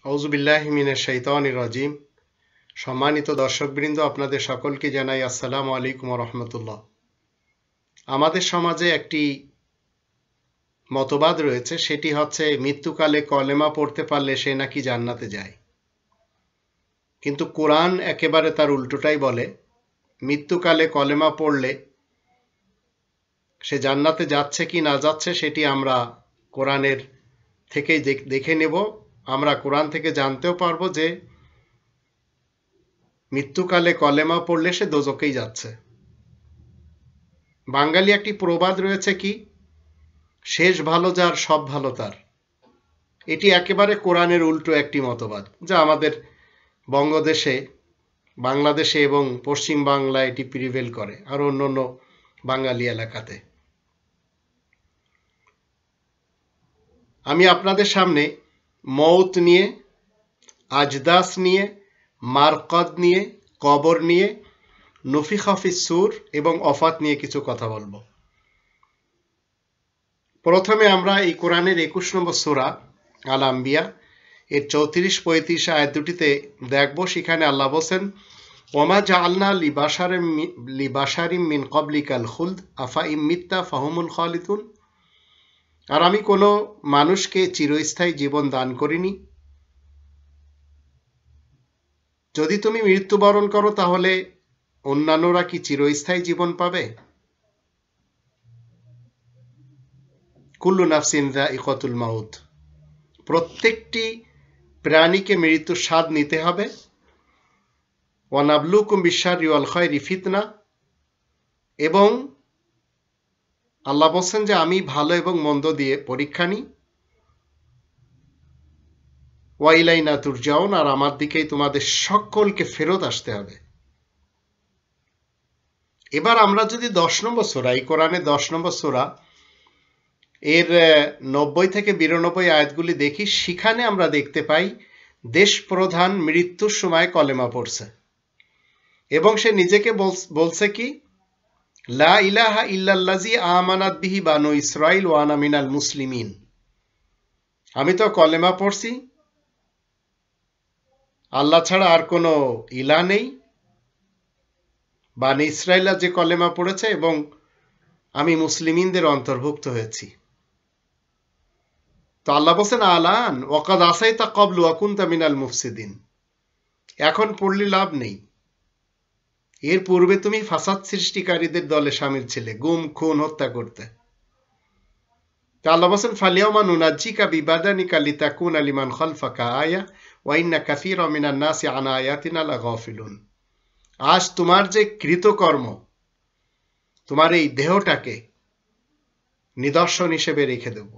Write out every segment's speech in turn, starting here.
আউযু বিল্লাহি মিনাশ শাইতানির রাজিম। সম্মানিত দর্শকবৃন্দ, আপনাদের সকলকে জানাই আসসালামু আলাইকুম ওয়া রাহমাতুল্লাহ। আমাদের সমাজে একটি মতবাদ রয়েছে, সেটি হচ্ছে মৃত্যুকালে কলেমা পড়তে পারলে সে নাকি জান্নাতে যায়। কিন্তু কোরআন একেবারে তার উল্টোটাই বলে, মৃত্যুকালে কলেমা পড়লে সে জান্নাতে যাচ্ছে কি না যাচ্ছে সেটি আমরা কোরআনের থেকেই দেখে নেব। আমরা কোরআন থেকে জানতেও পারবো যে মৃত্যুকালে কলেমা পড়লে সে দোজখেই যাচ্ছে। বাঙালি একটি প্রবাদ রয়েছে, কি শেষ ভালো যার সব ভালো তার। এটি একেবারে কোরআনের উল্টো একটি মতবাদ, যা আমাদের বঙ্গদেশে, বাংলাদেশে এবং পশ্চিম বাংলায় এটি প্রিভেল করে, আর অন্যান্য বাঙালি এলাকাতে। আমি আপনাদের সামনে মৌত নিয়ে, আজদাস নিয়ে, মারকদ নিয়ে, কবর নিয়ে, নফিখা ফিস সূর এবং অফাত নিয়ে কিছু কথা বলবো। প্রথমে আমরা এই কোরআনের 21 নম্বর সূরা আল আম্বিয়া এর 34-35 আয়াত দুটিতে দেখব। সেখানে আল্লাহ বলেন, ওমা জাআলনা লিবাশারিম মিন ক্বাবলিকাল খুলদ আফা ইম মিত্তা ফাহুমুল খালিদুন। আর আমি কোনো মানুষকে চিরস্থায়ী জীবন দান করিনি, যদি তুমি মৃত্যুবরণ করো তাহলে অন্যান্যরা কি চিরস্থায়ী জীবন পাবে? কুল্লু নাফসিন যায়িকাতুল মাউত, প্রত্যেকটি প্রাণীকে মৃত্যুর স্বাদ নিতে হবে। ওয়া নাবলুকুম বিশ-শাররি ওয়াল খায়রি ফিতনা, এবং আল্লাহ বলছেন যে আমি ভালো এবং মন্দ দিয়ে পরীক্ষা নিই। ওয়া ইলাইনা তুরজাউন, আর আমার দিকেই তোমাদের সকলকে ফেরত আসতে হবে। এবার আমরা যদি 10 নম্বর সূরা, এই কোরআনে 10 নম্বর সূরা এর 90 থেকে 92 আয়াতগুলি দেখি, সেখানে আমরা দেখতে পাই দেশ প্রধান মৃত্যুর সময় কলেমা পড়ছে এবং সে নিজেকে বলছে কি, লা ইলাহা ইল্লাল্লাযী আমানাত বিহি বানু ইসরাঈল ওয়া আনা মিনাল মুসলিমিন। আমি তো কলেমা পড়ছি, আল্লাহ ছাড়া আর কোনো ইলাহ নেই। বানি ইসরাঈল যে কলেমা পড়েছে এবং আমি মুসলিমিনদের অন্তর্ভুক্ত হয়েছি। তো আল্লাহ বলেন, আলান ওয়াকাদ আসাইতা ক্বাবলু ওয়া কুনতা মিনাল মুফসিদিন। এখন পড়লে লাভ নেই, এর পূর্বে তুমি ফাসাদ সৃষ্টিকারীদের দলে শামিল ছিলে, গুম খুন হত্যা করতে। তো আল্লাহ বলেন, ফালিয়াউমা নুনাজ্জিকা বিবাদানিকা লিতাকুনা লিমান খালফাকা আয়া ওয়া ইন্না কাসীরাম মিনান নাসি আন আয়াতিনা লাগাফিলুন। আজ তোমার যে কৃতকর্ম, তোমার এই দেহটাকে নিদর্শন হিসেবে রেখে দেব,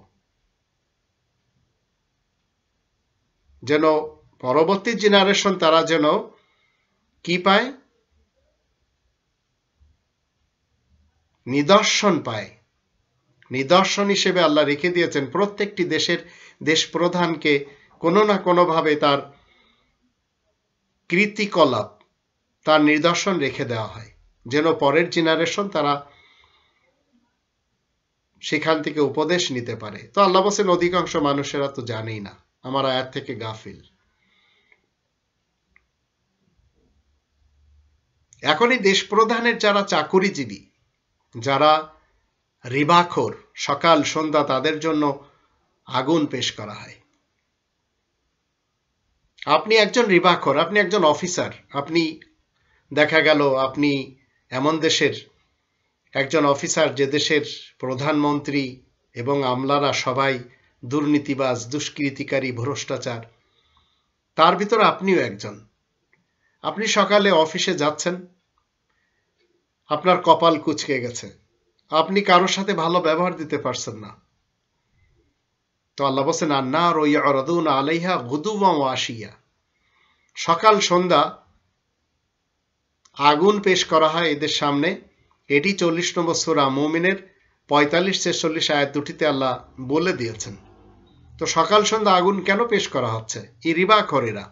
যেন পরবর্তী জেনারেশন তারা যেন কি পায়, নিদর্শন পায়। নিদর্শন হিসেবে আল্লাহ রেখে দিয়েছেন প্রত্যেকটি দেশ প্রধানকে কোনো না কোনোভাবে তার কৃতিকলাপ, তার নিদর্শন রেখে দেওয়া হয়, যেন পরের জেনারেশন তারা সেখান থেকে উপদেশ নিতে পারে। তো আল্লাহ বলেন, অধিকাংশ মানুষেরা তো জানেই না, আমার আয়াত থেকে গাফিল। এখন এই দেশ প্রধানের যারা চাকুরিজীবী, যারা রিবাখোর, সকাল সন্ধ্যা তাদের জন্য আগুন পেশ করা হয়। আপনি একজন রিবাখোর, আপনি একজন অফিসার, আপনি দেখা গেল আপনি এমন দেশের একজন অফিসার যে দেশের প্রধানমন্ত্রী এবং আমলারা সবাই দুর্নীতিবাজ, দুষ্কৃতিকারী, ভ্রষ্টাচার, তার ভিতর আপনিও একজন। আপনি সকালে অফিসে যাচ্ছেন, আপনার কপাল কুঁচকে গেছে, আপনি কারোর সাথে ভালো ব্যবহার দিতে পারছেন না। তো আল্লাহ বলেন, আন-নারু ইউরাদুনা আলাইহা গুদুওয়ান ওয়া আশিয়া, সকাল সন্ধ্যা আগুন পেশ করা হয় এদের সামনে। এটি 40 নম্বর সূরা মুমিনের 45-46 আয়াত দুটিতে আল্লাহ বলে দিয়েছেন। তো সকাল সন্ধ্যা আগুন কেন পেশ করা হচ্ছে? এই রিবাখোরেরা,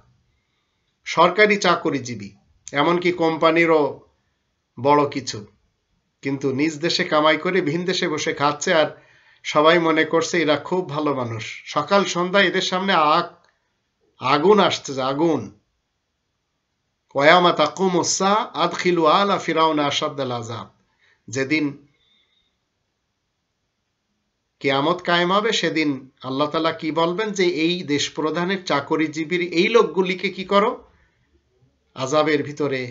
সরকারি চাকরিজীবী, এমনকি কোম্পানিরও বড় কিছু, কিন্তু নিজ দেশে কামাই করে ভিন দেশে বসে খাচ্ছে, আর সবাই মনে করছে এরা খুব ভালো মানুষ। সকাল সন্ধ্যা এদের সামনে আগ আগুন আসতেছে, আগুন। ওয়ায়ামা তাকুমুস সাআ আদখিলু আলা ফিরাউনা আশাদ্দাল আযাব, যেদিন কিয়ামত কায়েম হবে সেদিন আল্লাহ তাআলা কি বলবেন যে এই দেশ প্রধানের চাকরিজীবীর এই লোকগুলিকে কি করো, আযাবের ভিতরে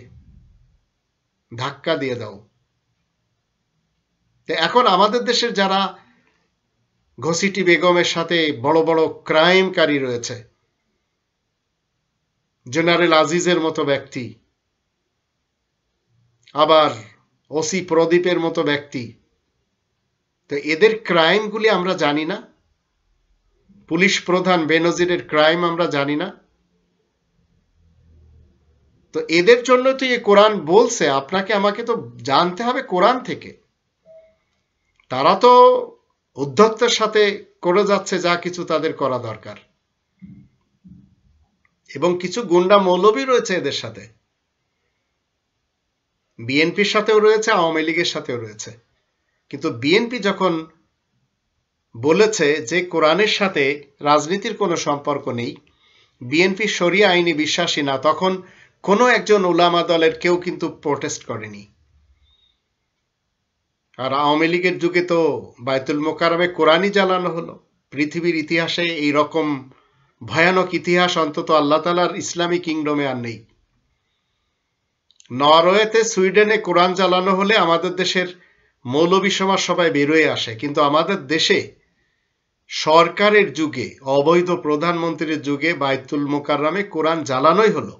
ধাক্কা দিয়ে দাও। তো এখন আমাদের দেশের যারা ঘসিটি বেগমের সাথে বড় বড় ক্রাইমকারী রয়েছে, জেনারেল আজিজের মতো ব্যক্তি, আবার ওসি প্রদীপের মতো ব্যক্তি, তো এদের ক্রাইমগুলি আমরা জানি না? পুলিশ প্রধান বেনজিরের ক্রাইম আমরা জানি না? তো এদের জন্য তো এই কোরআন বলছে, আপনাকে আমাকে তো জানতে হবে কোরআন থেকে। তারা তো উদ্ধত্তের সাথে করে যাচ্ছে যা কিছু তাদের করা দরকার, এবং কিছু গুন্ডা মৌলবী রয়েছে এদের সাথে, বিএনপির সাথেও রয়েছে, আওয়ামী লীগের সাথেও রয়েছে। কিন্তু বিএনপি যখন বলেছে যে কোরআনের সাথে রাজনীতির কোনো সম্পর্ক নেই, বিএনপি শরিয়া আইনে বিশ্বাসী না, তখন কোনো একজন উলামা দলের কেউ কিন্তু প্রোটেস্ট করেনি। আর আওয়ামী লীগের যুগে তো বায়তুল মোকাররমে কোরআনই জ্বালানো হলো। পৃথিবীর ইতিহাসে এই রকম ভয়ানক ইতিহাস অন্তত আল্লাহ তাআলার ইসলামী কিংডমে আর নেই। নরওয়েতে, সুইডেনে কোরআন জ্বালানো হলে আমাদের দেশের মৌলবী সমাজ সবাই বেরোয় আসে, কিন্তু আমাদের দেশে সরকারের যুগে, অবৈধ প্রধানমন্ত্রীর যুগে বায়তুল মোকাররমে কোরআন জ্বালানোই হলো।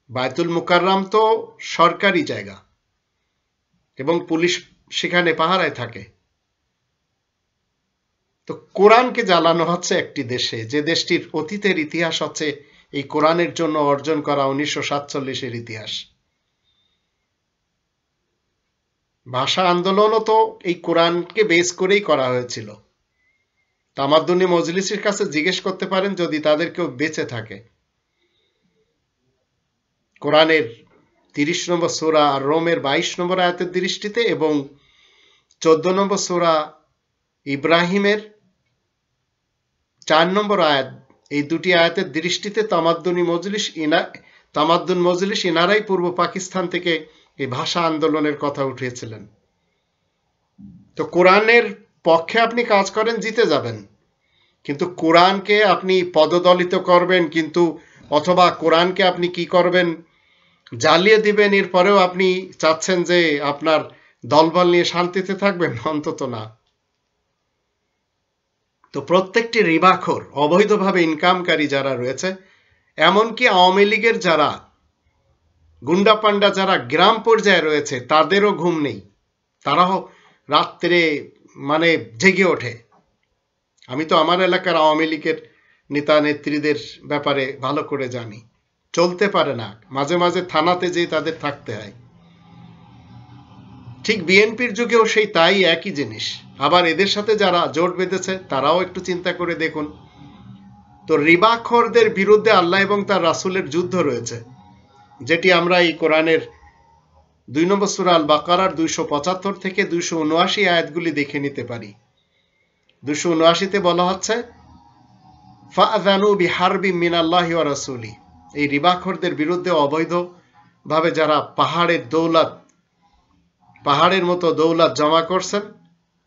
বায়তুল মোকাররম তো সরকারি জায়গা এবং পুলিশ সেখানে পাহারায় থাকে। তো কোরআনকে জ্বালানো হচ্ছে একটি দেশে, যে দেশটির অতীতের ইতিহাস হচ্ছে এই কোরআনের জন্য অর্জন করা 1947-এর ইতিহাস। ভাষা আন্দোলনও তো এই কোরআনকে বেস করেই করা হয়েছিল। তামাদ্দুনি মজলিসের কাছে জিজ্ঞেস করতে পারেন যদি তাদের কেউ বেঁচে থাকে। কোরআনের 30 নম্বর সূরা আর রোমের 22 নম্বর আয়াতের দৃষ্টিতে এবং 14 নম্বর সূরা ইব্রাহিমের 4 নম্বর আয়াত, এই দুটি আয়াতের দৃষ্টিতে তামাদ্দুন মজলিস ইনারাই পূর্ব পাকিস্তান থেকে এই ভাষা আন্দোলনের কথা উঠিয়েছিলেন। তো কোরআনের পক্ষে আপনি কাজ করেন, জিতে যাবেন, কিন্তু কোরআনকে আপনি পদদলিত করবেন, কিন্তু অথবা কোরআনকে আপনি কি করবেন, জ্বালিয়ে দিবেন, এরপরেও আপনি চাচ্ছেন যে আপনার দলবল নিয়ে শান্তিতে থাকবেন, অন্তত না। তো প্রত্যেকটি রিবাখোর, অবৈধভাবে ইনকামকারী যারা রয়েছে, এমনকি আওয়ামী লীগের যারা গুন্ডা পান্ডা যারা গ্রাম পর্যায়ে রয়েছে, তাদেরও ঘুম নেই। তারাও রাত্রে মানে জেগে ওঠে। আমি তো আমার এলাকার আওয়ামী লীগের নেতা নেত্রীদের ব্যাপারে ভালো করে জানি। চলতে পারে না, মাঝে মাঝে থানাতে যেয়ে তাদের থাকতে হয়। ঠিক বিএনপির যুগেও সেই তাই, একই জিনিস। আবার এদের সাথে যারা জোট বেঁধেছে তারাও একটু চিন্তা করে দেখুন। তো রিবাখোরদের বিরুদ্ধে আল্লাহ এবং তার রাসূলের যুদ্ধ রয়েছে, যেটি আমরা এই কোরআনের 2 নম্বর সূরা আল বাকারার 275 থেকে 279 আয়াতগুলি দেখে নিতে পারি। 279-তে বলা হচ্ছে, ফাআযানু বিহারবিম মিনাল্লাহি ওয়া রাসূলি। এই রিবাখোরদের বিরুদ্ধে অবৈধভাবে যারা পাহাড়ের মতো দৌলত জমা করছেন,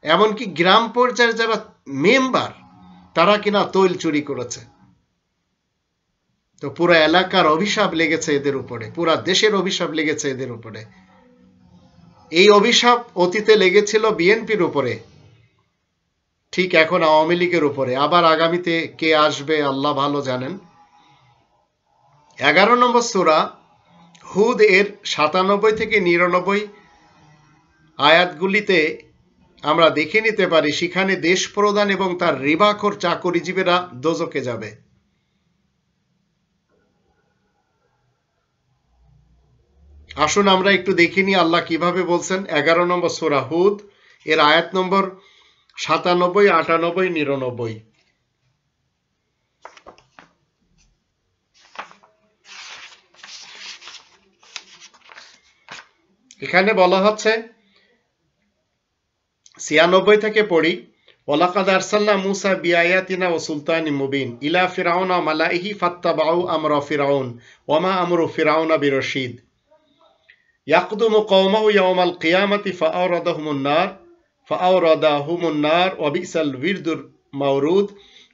এমনকি গ্রাম পর্যায়ে যারা মেম্বার, তারা কিনা তৈল চুরি করেছে। তো পুরো এলাকার অভিশাপ লেগেছে এদের উপরে, পুরা দেশের অভিশাপ লেগেছে এদের উপরে। এই অভিশাপ অতীতে লেগেছিল বিএনপির উপরে, ঠিক এখন আওয়ামী লীগের উপরে, আবার আগামীতে কে আসবে আল্লাহ ভালো জানেন। 11 নম্বর সূরা হুদ এর 97 থেকে 99 আয়াতগুলিতে আমরা দেখে নিতে পারি, সেখানে দেশ প্রধান এবং তার রিবাখোর চাকরিজীবীরা দোজখে যাবে। আসুন আমরা একটু দেখে নিই আল্লাহ কিভাবে বলছেন। 11 নম্বর সূরা হুদ এর আয়াত নম্বর 97, 98, 99। এখানে বলা হচ্ছে, 96 থেকে পড়ি, ওয়ালাকাদ আরসালনা মূসা বিআয়াতিনা ওয়া সুলতানিম মুবিন ইলা ফিরআউনা ওয়া মালাইহি ফাত্তাবাউ আমরা ফিরআউন ওয়া মা আমরু ফিরআউনা বিরশীদ ইয়াকদুমু কওমাহু ইয়াওমাল কিয়ামাতি ফাআওরাদাহুমুন নার ওয়া বিসাল বিরদুর মাওরুদ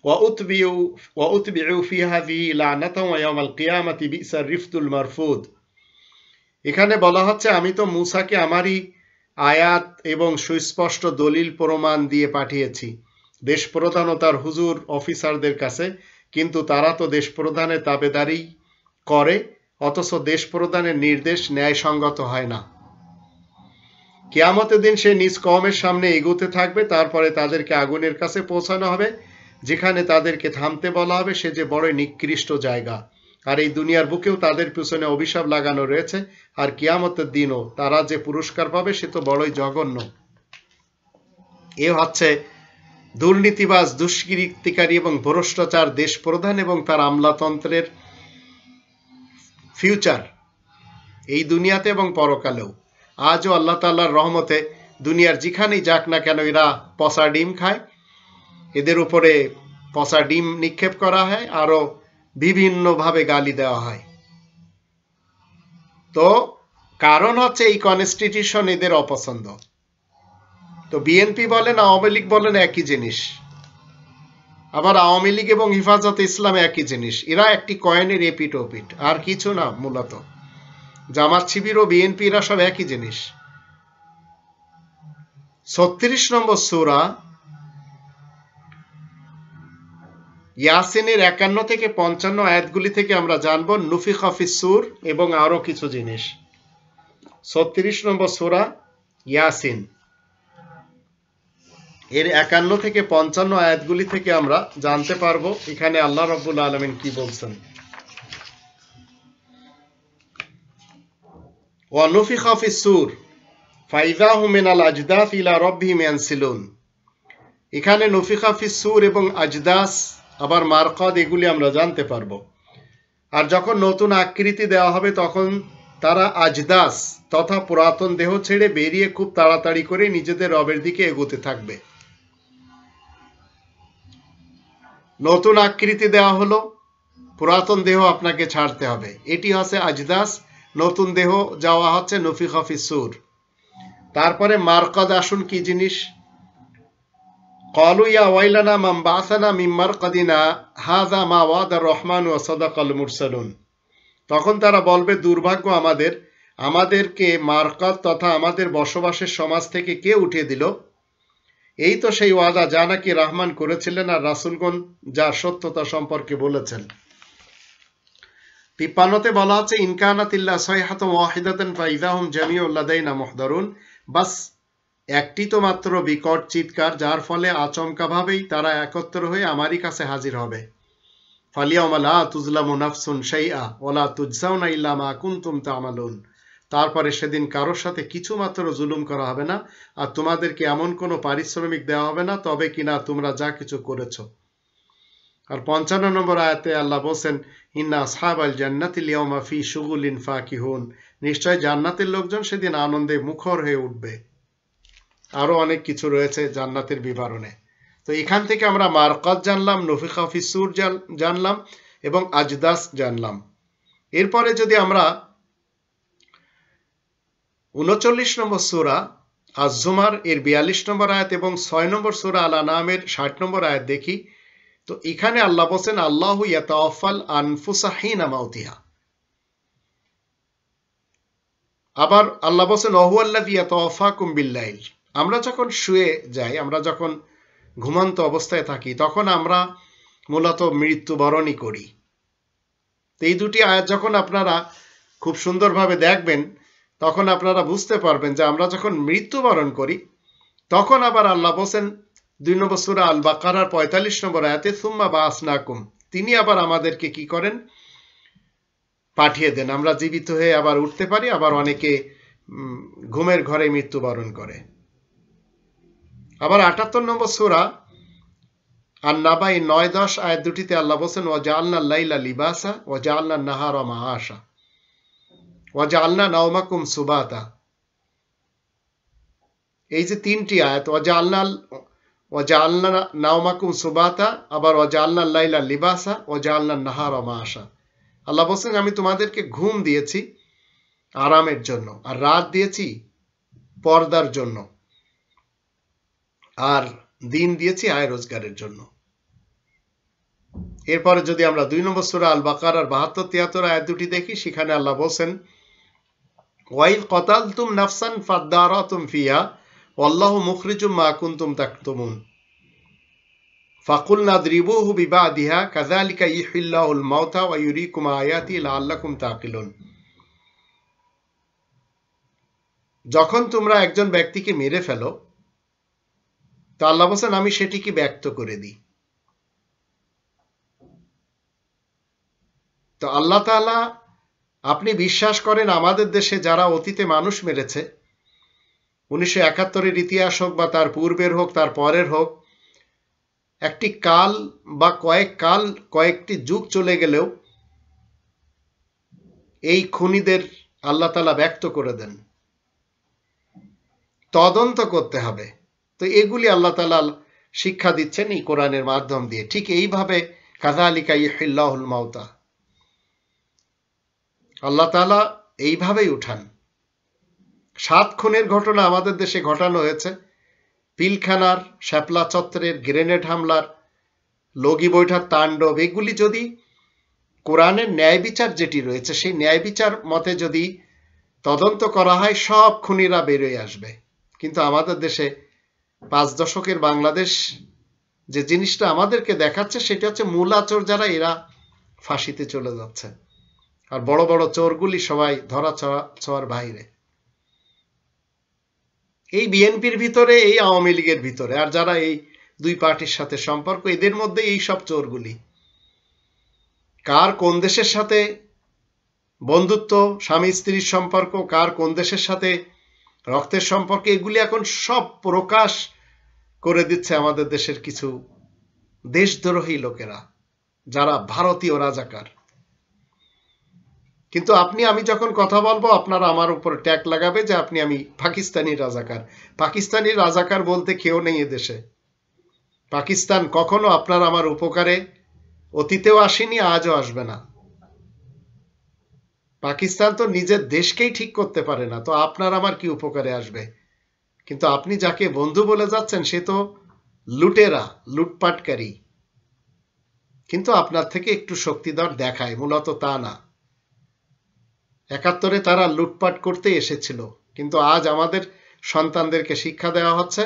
ওয়া উতবিউ ফি হাযিহি লা'নাতান ওয়া ইয়াওমাল কিয়ামাতি বিসার রিফতুল মারফুদ। এখানে বলা হচ্ছে আমি তো মূসাকে আমারই আয়াত এবং সুস্পষ্ট দলিল প্রমাণ দিয়ে পাঠিয়েছি দেশ প্রধান ও তার হুজুর অফিসারদের কাছে, কিন্তু তারা তো দেশ প্রধানের তাবেদারি করে, অথচ দেশ প্রধানের নির্দেশ ন্যায়সঙ্গত হয় না। কিয়ামতের দিন সে নিজ কওমের সামনে এগোতে থাকবে, তারপরে তাদেরকে আগুনের কাছে পৌঁছানো হবে, যেখানে তাদেরকে থামতে বলা হবে, সে যে বড় নিকৃষ্ট জায়গা। আর এই দুনিয়ার বুকেও তাদের পিছনে অভিশাপ লাগানো রয়েছে, আর কিয়ামতের দিনও তারা যে পুরস্কার পাবে সে তো বড়ই জঘন্য। এ হচ্ছে দুর্নীতিবাজ, দুষ্কৃতিকারী এবং ভ্রষ্টাচার দেশ প্রধান এবং তার আমলাতন্ত্রের ফিউচার এই দুনিয়াতে এবং পরকালেও। আজও আল্লাহ তাআলার রহমতে দুনিয়ার যেখানেই যাক না কেন এরা পচা ডিম খায়, এদের উপরে পচা ডিম নিক্ষেপ করা হয়, আরো বিভিন্নভাবে গালি দেওয়া হয়। তো কারণ হচ্ছে এই কনস্টিটিউশন এদের অপছন্দ। তো বিএনপি বলেন, আওয়ামী লীগ বলেন, একই জিনিস। আবার আওয়ামী লীগ এবং হিফাজতে ইসলাম একই জিনিস। এরা একটি কয়েনের এপিট ওপিট, আর কিছু না। মূলত জামাত শিবির ও বিএনপি এরা সব একই জিনিস। 36 নম্বর সূরা ইয়াসিনের 51 থেকে 55 আয়াতগুলি থেকে আমরা জানব নুফিখা ফিস সূর এবং আরো কিছু জিনিস। 36 নম্বর সূরা ইয়াসিন এর 51 থেকে 55 আয়াতগুলি থেকে আমরা জানতে পারবো এখানে আল্লাহ রাব্বুল আলামিন কি বলছেন। ওয়া নুফিখা ফিস সূর ফাইযা হুম মিনাল আজদাস ইলা রাব্বিহিম ইয়ানসিলুন। এখানে নুফিখা ফিস সূর এবং আজদাস আবার মারকাদ এগুলি আমরা জানতে পারবো। আর যখন নতুন আকৃতি দেওয়া হবে তখন তারা আজদাস তথা পুরাতন দেহ ছেড়ে বেরিয়ে খুব তাড়াতাড়ি করে নিজেদের রবের দিকে এগোতে থাকবে। নতুন আকৃতি দেওয়া হলো, পুরাতন দেহ আপনাকে ছাড়তে হবে, এটি হচ্ছে আজদাস। নতুন দেহ যাওয়া হচ্ছে নুফিখা ফিস সূর। তারপরে মারকাদ আসুন কি জিনিস? ক্বালু ইয়া ওয়াইলানা মান বা'সানা মিন মারকাদিনা হাযা মা ওয়াদার রহমান ওয়া সাদাকাল মুরসালুন। তখন তারা বলবে, দুর্ভাগ্য আমাদের, আমাদেরকে মারকাদ তথা আমাদের বসবাসের সমাজ থেকে কে উঠিয়ে দিল? এই তো সেই ওয়াদা যা নাকি রহমান করেছিলেন আর রাসূলগণ যা সত্যতা সম্পর্কে বলেছেন। 53তে বলা হচ্ছে ইনকানাত ইল্লা সাইহাতুন ওয়াহিদাতান ফাইযা হুম জামিউন লাদাইনা মুহদারুন। বাস একটি তো মাত্র বিকট চিৎকার, যার ফলে আচমকা ভাবেই তারা একত্র হয়ে আমারই কাছে হাজির হবে। ফালিয়াউমা লা তুজলামু নাফসুন শাইআ ওয়া লা তুজজাউনা ইল্লা মা কুনতুম তা'মালুন। তারপরে সেদিন কারোর সাথে কিছু মাত্র জুলুম করা হবে না, আর তোমাদেরকে এমন কোনো পারিশ্রমিক দেওয়া হবে না তবে কিনা তোমরা যা কিছু করেছো। আর 55 নম্বর আয়াতে আল্লাহ বলেন ইন্না আসহাবাল জান্নাতিল ইয়াওমা ফি শুগুলিন ফাকিহুন। নিশ্চয় জান্নাতের লোকজন সেদিন আনন্দে মুখর হয়ে উঠবে। আরো অনেক কিছু রয়েছে জান্নাতের বিবরণে। তো এখান থেকে আমরা মারকাদ জানলাম, নুফিখা ফিস সূর জানলাম এবং আজদাস জানলাম। এরপরে যদি আমরা 39 নম্বর সূরা আজ-জুমার এর 42 নম্বর আয়াত এবং 6 নম্বর সূরা আল-আনআমের 60 নম্বর আয়াত দেখি, তো এখানে আল্লাহ বলেন আল্লাহু ইয়াতাওয়াফাল আনফুসা হিনা মাউতিহা। আবার আল্লাহ বলেন ওয়াহুয়াল্লাযী ইয়াতাওয়াফাকুম বিল-লাইল। আমরা যখন শুয়ে যাই, আমরা যখন ঘুমন্ত অবস্থায় থাকি, তখন আমরা মূলত মৃত্যুবরণই করি। তো এই দুটি আয়াত যখন আপনারা খুব সুন্দরভাবে দেখবেন তখন আপনারা বুঝতে পারবেন যে আমরা যখন মৃত্যুবরণ করি তখন আবার আল্লাহ বলেন 2 নম্বর সূরা আল বাকারার 45 নম্বর আয়াতে সুম্মা বা'আসনাকুম, তিনি আবার আমাদেরকে কি করেন? পাঠিয়ে দেন, আমরা জীবিত হয়ে আবার উঠতে পারি। আবার অনেকে ঘুমের ঘরে মৃত্যুবরণ করে। আবার 78 নম্বর সূরা আন-নাবা 9-10 আয়াত দুটিতে আল্লাহ বলেন ওয়া জাআলনাল লাইলা লিবাসা ওয়া জাআলনান নাহারা মাআশা ওয়া জাআলনা নাওমাকুম সুবাতা। এই যে তিনটি আয়াত, ওয়াজআলনা নাওমাকুম সুবাতা, আবার ওয়াজআলনা লাইলা লিবাসা ওয়াজআলনা নাহারা মাআশা। আল্লাহ বলছেন আমি তোমাদেরকে ঘুম দিয়েছি আরামের জন্য, আর রাত দিয়েছি পর্দার জন্য, আর দিন দিয়েছি আয় রোজগারের জন্য। এরপরে যদি আমরা 2 নম্বর সূরা আল বাকারার 72-73 আয়াত দুটি দেখি, সেখানে আল্লাহ বলছেন ওয়াইল কতালতুম নাফসান ফাদারাতুম ফিহা ওয়াল্লাহু মুখরিজুম মা কুনতুম তাকতুমুন ফাকুলনা আদরিবুহু বিবাদিহা কাযালিকা ইউহিল্লাহুল মাউতা ওয়া ইউরিকুম আয়াতি লাআল্লাকুম তাকিলুন। যখন তোমরা একজন ব্যক্তিকে মেরে ফেলো, তো আল্লাহ বলেন আমি সেটিকে ব্যক্ত করে দিই। তো আল্লাহ তাআলা, আপনি বিশ্বাস করেন আমাদের দেশে যারা অতীতে মানুষ মেরেছে, 1971-এর ইতিহাস হোক বা তার পূর্বের হোক তার পরের হোক, একটি কাল বা কয়েকটি যুগ চলে গেলেও এই খুনিদের আল্লাহ তাআলা ব্যক্ত করে দেন, তদন্ত করতে হবে। তো এগুলি আল্লাহ তাআলা শিক্ষা দিচ্ছেন এই কোরআনের মাধ্যম দিয়ে। ঠিক এইভাবে কাযালিকা ইউহিল্লাহুল মাউতা, আল্লাহ তাআলা এইভাবেই উঠান। 7 খুনের ঘটনা আমাদের দেশে ঘটানো হয়েছে। পিলখানার, শ্যাপলা চত্বরের গ্রেনেড হামলার, লগি বৈঠার তাণ্ডব, এগুলি যদি কোরআনের ন্যায় বিচার যেটি রয়েছে সেই ন্যায় বিচার মতে যদি তদন্ত করা হয়, সব খুনিরা বেরোয় আসবে। কিন্তু আমাদের দেশে 5 দশকের বাংলাদেশ যে জিনিসটা আমাদেরকে দেখাচ্ছে সেটা হচ্ছে মূলা চোর যারা, এরা ফাঁসিতে চলে যাচ্ছে, আর বড় বড় চোরগুলি সবাই ধরা ছোঁয়ার বাইরে। এই বিএনপির ভিতরে, এই আওয়ামী লীগের ভিতরে, আর যারা এই দুই পার্টির সাথে সম্পর্ক, এদের মধ্যে এই সব চোরগুলি। কার কোন দেশের সাথে বন্ধুত্ব, স্বামী স্ত্রীর সম্পর্ক, কার কোন দেশের সাথে রক্তের সম্পর্ক, এগুলি এখন সব প্রকাশ করে দিচ্ছে আমাদের দেশের কিছু দেশদ্রোহী লোকেরা, যারা ভারতীয় রাজাকার। কিন্তু আমি যখন কথা বলবো, আপনারা আমার উপরে ট্যাগ লাগাবে যে আমি পাকিস্তানি রাজাকার। পাকিস্তানি রাজাকার বলতে কেউ নেই এদেশে। পাকিস্তান কখনো আপনার আমার উপকারে অতীতেও আসেনি, আজও আসবে না। পাকিস্তান তো নিজের দেশকেই ঠিক করতে পারে না, তো আপনার আমার কি উপকারে আসবে? কিন্তু আপনি যাকে বন্ধু বলে যাচ্ছেন সে তো লুটেরা, লুটপাটকারী, কিন্তু আপনার থেকে একটু শক্তিধর দেখায়, মূলত তা না। 71-এ তারা লুটপাট করতে এসেছিল, কিন্তু আজ আমাদের সন্তানদেরকে শিক্ষা দেওয়া হচ্ছে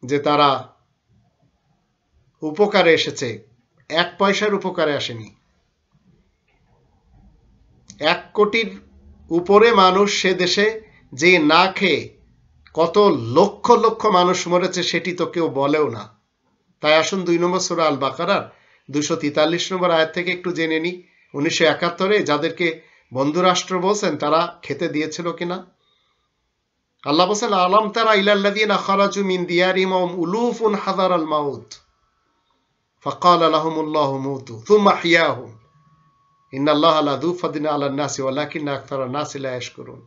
যে তারা উপকারে এসেছে, 1 পয়সার উপকারে আসেনি। 1 কোটির উপরে মানুষ সে দেশে, যে না খেয়ে কত লক্ষ লক্ষ মানুষ মরেছে সেটি তো কেউ বলেও না। তাই আসুন 2 নম্বর সূরা আল বাকারার 243 নম্বর আয়াত থেকে একটু জেনে নিই, 1971-এ যাদেরকে বন্ধুরাষ্ট্র বলছেন তারা খেতে দিয়েছিল কিনা। আল্লাহ বলেন আলাম তারা ইলাল্লাযীনা খারাজু মিন দিয়ারিহিম ওয়া উলুফুন হাযারাল মাউত ফাকালা লাহুমুল্লাহু মুতু সুম্মা আহইয়াহুম ইন্নাল্লাহা লাযু ফাদলিন আলান নাসি ওয়ালাকিন্না আকতারান নাসি লা ইয়াশকুরুন।